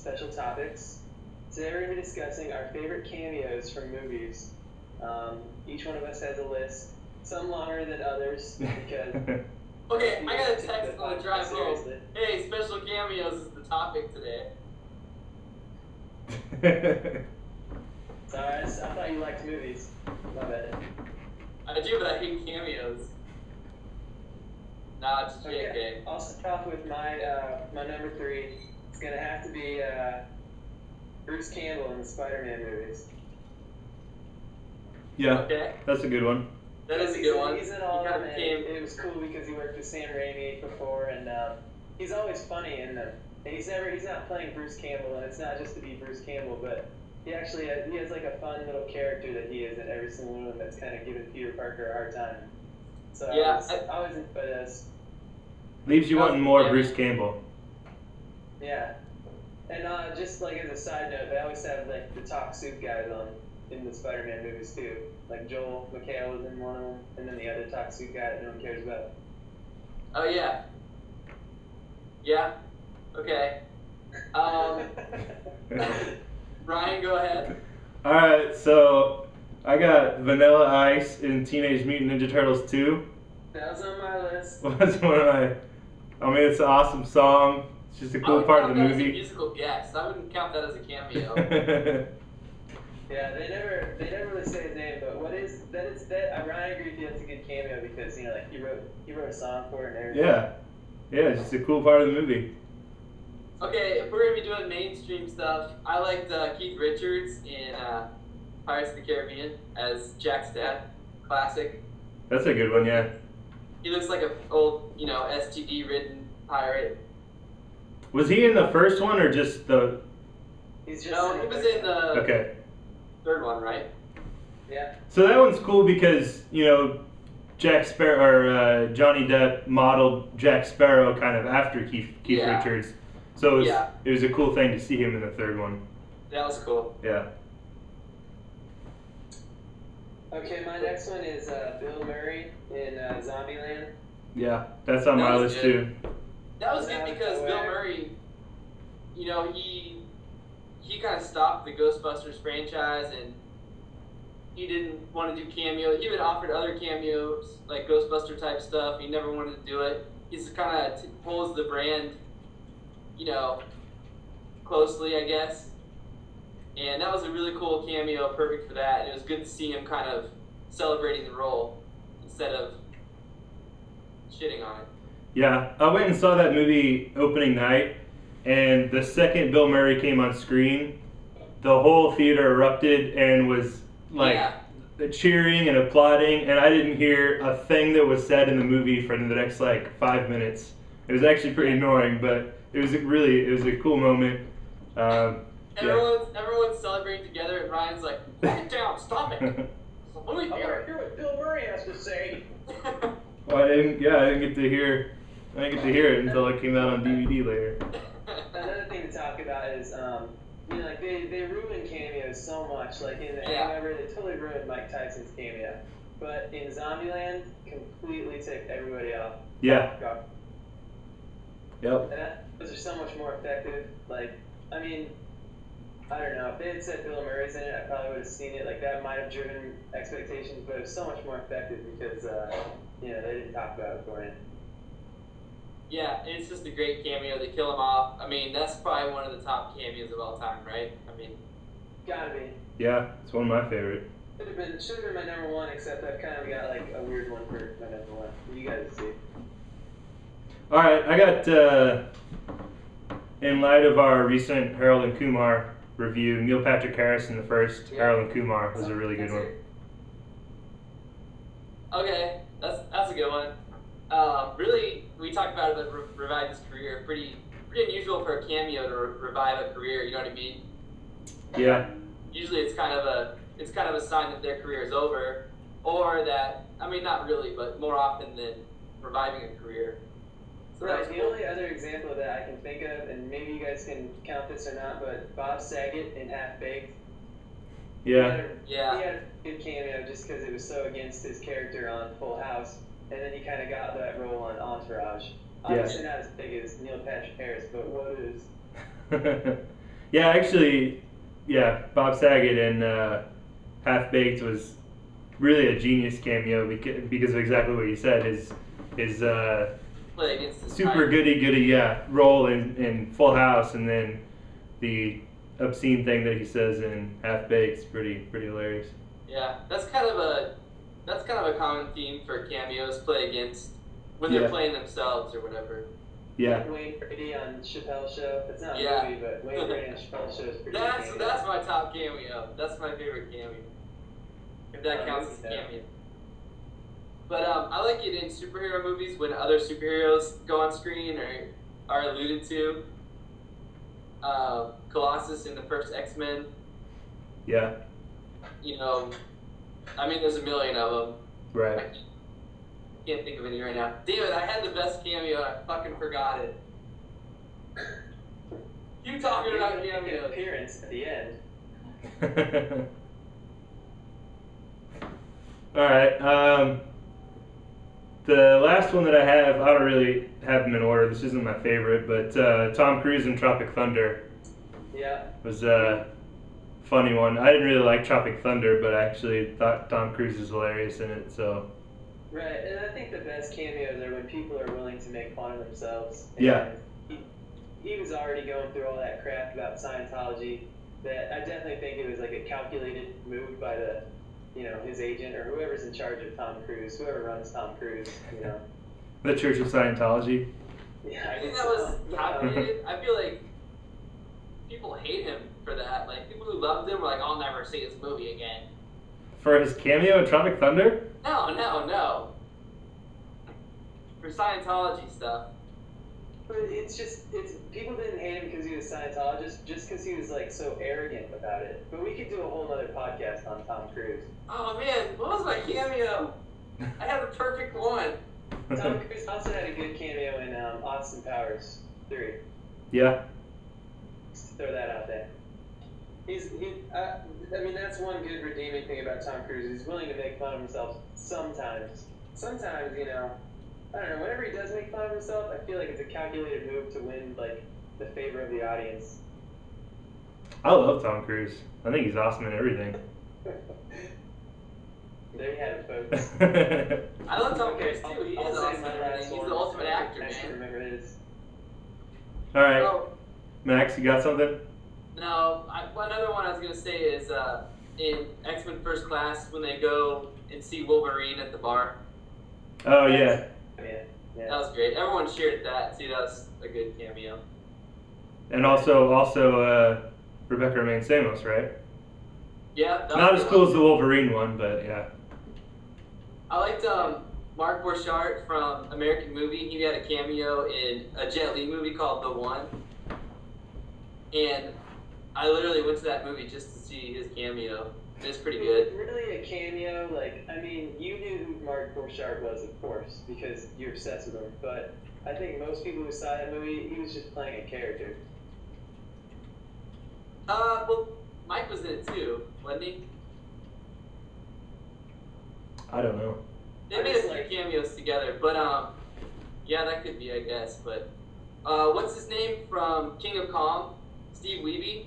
special topics. Today we're going to be discussing our favorite cameos from movies. Each one of us has a list, some longer than others because. Okay, I got a text on the drive home. Hey, special cameos is the topic today. Sorry, I thought you liked movies. My bad. I do, but I hate cameos. Nah, it's JK. Okay, I'll start off with my number 3. It's gonna have to be Bruce Campbell in the Spider-Man movies. Yeah, Okay. That's a good one. That is a good one. He's in all of them, and it was cool because he worked with Sam Raimi before, and he's always funny in them. And he's not playing Bruce Campbell, and it's not just to be Bruce Campbell, but he actually he has like a fun little character that he is in every single one of them that's kind of giving Peter Parker a hard time. So yeah, I always enjoy this. Leaves you wanting more Bruce Campbell. Yeah, and just like as a side note, they always have like the talk soup guys on in the Spider-Man movies too. Like Joel McHale was in one of them, and then the other talk soup guy that no one cares about. Oh yeah. Yeah. Okay. Ryan, go ahead. Alright, so I got Vanilla Ice in Teenage Mutant Ninja Turtles 2. That was on my list. That's one of my. I mean, it's an awesome song. It's just a cool part of the movie. As a musical guest. I wouldn't count that as a cameo. Yeah, they never really say his name, but what is that? It's that. Ryan agreed with you. That's a good cameo because like he wrote a song for it and everything. Yeah, it's just a cool part of the movie. Okay, if we're gonna be doing mainstream stuff, I liked Keith Richards in Pirates of the Caribbean as Jack's dad. Classic. That's a good one, yeah. He looks like an old, STD-ridden pirate. Was he in the first one or just the? He was in the third one, right? Yeah. So that one's cool because Jack Sparrow or Johnny Depp modeled Jack Sparrow kind of after Keith Richards. So it was a cool thing to see him in the third one. That was cool. Yeah. Okay, my next one is Bill Murray in Zombieland. Yeah, that's on my list too. That was good because Bill Murray, he kind of stopped the Ghostbusters franchise and he didn't want to do cameos. He had been offered other cameos, like Ghostbuster type stuff. He never wanted to do it. He's kind of pulls the brand, closely, I guess. And that was a really cool cameo, perfect for that. And it was good to see him kind of celebrating the role instead of shitting on it. Yeah, I went and saw that movie opening night, and the second Bill Murray came on screen, the whole theater erupted and was cheering and applauding, and I didn't hear a thing that was said in the movie for the next 5 minutes. It was actually pretty annoying, but it was a cool moment. Everyone's celebrating together, and Ryan's like, "Put it down, stop it." I want to hear what Bill Murray has to say. Well, I didn't get to hear it until it came out on DVD later. Another thing to talk about is, they ruin cameos so much. Like in The Hangover, they totally ruined Mike Tyson's cameo, but in Zombieland, completely took everybody off. Yeah. Yep. And those are so much more effective. I don't know. If they had said Bill Murray's in it, I probably would have seen it. Like, that might have driven expectations, but it was so much more effective because, they didn't talk about it beforehand. Yeah, it's just a great cameo. They kill him off. I mean, that's probably one of the top cameos of all time, right? I mean, gotta be. Yeah, it's one of my favorite. Should have been my number 1, except I've kind of got a weird one for my number 1. You guys see. All right, I got in light of our recent Harold and Kumar review, Neil Patrick Harris in the first Harold and Kumar was a really good one. Okay, that's a good one. Really, we talked about it, but revive his career. Pretty unusual for a cameo to revive a career. You know what I mean? Yeah. Usually, it's kind of a sign that their career is over, or that not really, but more often than reviving a career. So right. The only other example of that I can think of, and maybe you guys can count this or not, but Bob Saget in Half Baked. Yeah. He had a good cameo just because it was so against his character on Full House, and then he kind of got that role on Entourage. Obviously not as big as Neil Patrick Harris, but what is? Yeah, actually, yeah, Bob Saget in Half Baked was really a genius cameo because of exactly what you said. His Play against his super type. goody role in Full House, and then the obscene thing that he says in Half Baked is pretty hilarious. Yeah, that's kind of a common theme for cameos. Play against when they're Yeah. playing themselves or whatever. Yeah. Wayne Brady on Chappelle's show. It's not Yeah. a movie, but Wayne Brady on Chappelle's show is pretty That's good. that's my top cameo. That's my favorite cameo. If that counts as a cameo. But I like it in superhero movies when other superheroes go on screen or are alluded to. Colossus in the first X-Men. Yeah. You know, I mean, there's a million of them. Right. I can't think of any right now. Damn it, I had the best cameo and I fucking forgot it. You talking about Make an cameos. appearance at the end. All right. The last one that I have, I don't really have them in order. This isn't my favorite, but Tom Cruise in Tropic Thunder Yeah. was a funny one. I didn't really like Tropic Thunder, but I actually thought Tom Cruise was hilarious in it. So Right, and I think the best cameos are when people are willing to make fun of themselves. Yeah. He was already going through all that crap about Scientology that I definitely think it was like a calculated move by his agent or whoever's in charge of Tom Cruise, whoever runs Tom Cruise, the Church of Scientology. Yeah, I think that was calculated. I feel like people hate him for that. Like, people who loved him were like, I'll never see this movie again. For his cameo in Tropic Thunder? No. For Scientology stuff. But it's people didn't hate him because he was Scientologist, just because he was like so arrogant about it. But we could do a whole other podcast on Tom Cruise. Oh man, what was my cameo? I had the perfect one. Tom Cruise also had a good cameo in Austin Powers 3. Yeah. Just to throw that out there. I mean, that's one good redeeming thing about Tom Cruise. He's willing to make fun of himself sometimes. Sometimes, I don't know, whenever he does make fun of himself, I feel like it's a calculated move to win, like, the favor of the audience. I love Tom Cruise. I think he's awesome in everything. There you have it, folks. I love Tom Cruise too. He I'll is say awesome my in last everything. He's one. the ultimate actor, I should man. remember his. All right, Oh, Max, you got something? no, another one I was going to say is in X-Men First Class when they go and see Wolverine at the bar. Oh yeah. Yeah. That was great. Everyone cheered that too. That was a good cameo. And also Rebecca Romaine Stamos, right? Yeah. that Not was as a good cool one. as the Wolverine one, but yeah. I liked Mark Borchardt from American Movie. He had a cameo in a Jet Li movie called The One. And I literally went to that movie just to see his cameo. It's pretty good. Really a cameo, like, I mean, you knew who Mark Borchardt was, of course, because you're obsessed with him, but I think most people who saw that movie, he was just playing a character. Well, Mike was in it too, wasn't he? I don't know. They made a few cameos together, but yeah, that could be, I guess. But what's his name from King of Kong? Steve Wiebe.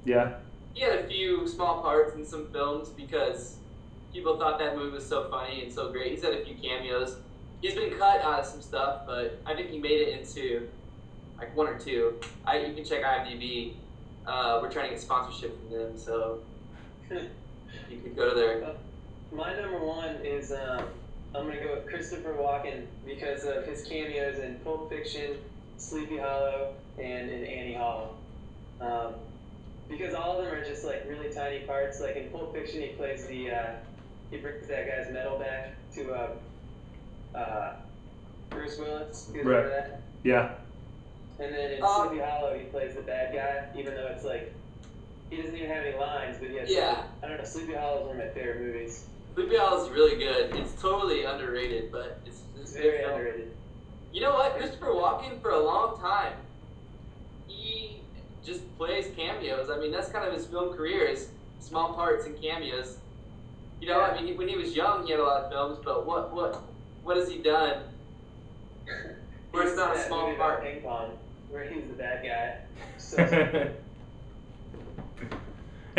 Yeah. He had a few small parts in some films because people thought that movie was so funny and so great. He's had a few cameos. He's been cut out of some stuff, but I think he made it into like one or two. You can check IMDb. We're trying to get sponsorship from them, so you could go to their. My number one is, I'm going to go with Christopher Walken because of his cameos in Pulp Fiction, Sleepy Hollow, and in Annie Hall. Because all of them are just like really tiny parts. Like in Pulp Fiction, he plays he brings that guy's medal back to Bruce Willis. You remember that? Yeah. And then in Sleepy Hollow, he plays the bad guy, even though it's like he doesn't even have any lines, but he has. Yeah. I don't know. Sleepy Hollow is one of my favorite movies. Sleepy Hollow is really good. It's totally underrated, but it's Very good film. underrated. You know what? Christopher Walken, for a long time, he just plays cameos. I mean, that's kind of his film career, is small parts and cameos. You know, I mean, when he was young, he had a lot of films, but what has he done where it's not a small part? Ping Pong, where he's the bad guy. So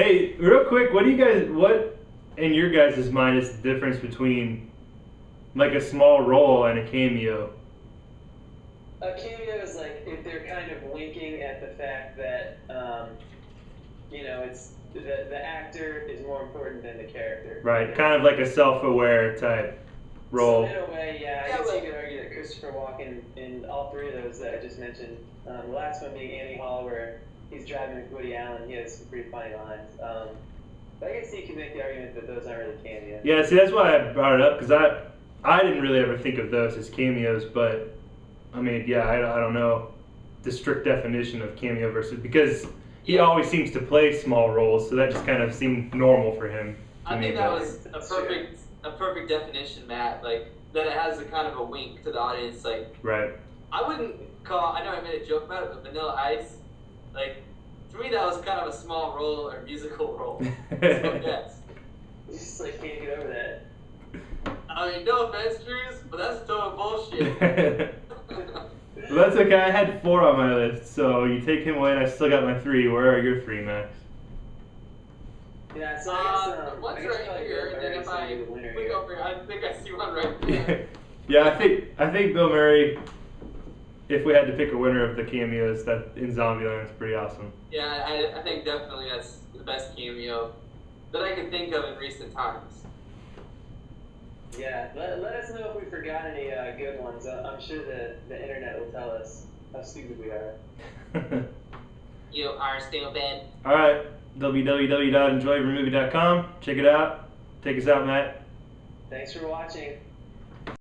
Hey, real quick, what in your guys' mind is the difference between like a small role and a cameo? A cameo is like if they're kind of winking at the fact that, it's the actor is more important than the character. Right, kind of like a self-aware type role. So in a way, yeah, I guess you could argue that Christopher Walken in all three of those that I just mentioned, the last one being Annie Hall, where he's driving with Woody Allen, he has some pretty funny lines. But I guess you can make the argument that those aren't really cameos. Yeah, see, that's why I brought it up, because I didn't really ever think of those as cameos, but I mean, yeah, I don't know the strict definition of cameo versus, because he always seems to play small roles, so that just kind of seemed normal for him. I think that was a perfect definition, Matt. Like that it has a kind of a wink to the audience. Like, right. I wouldn't call. I know I made a joke about it, but Vanilla Ice, like to me, that was kind of a small role or musical role. So yes, You just like can't get over that. I mean, no offense, Drews, but that's total bullshit. Well, that's okay. I had 4 on my list, so you take him away, and I still got my 3. Where are your 3, Max? Yeah, so one's I guess right probably here, and then if I click over here, I think I see one right there. Yeah, I think Bill Murray. If we had to pick a winner of the cameos, that in Zombieland is pretty awesome. Yeah, I think definitely that's the best cameo that I can think of in recent times. Yeah, let us know if we forgot any good ones. I'm sure the internet will tell us how stupid we are. You are stupid. All right, www.enjoyeverymovie.com. Check it out. Take us out, Matt. Thanks for watching.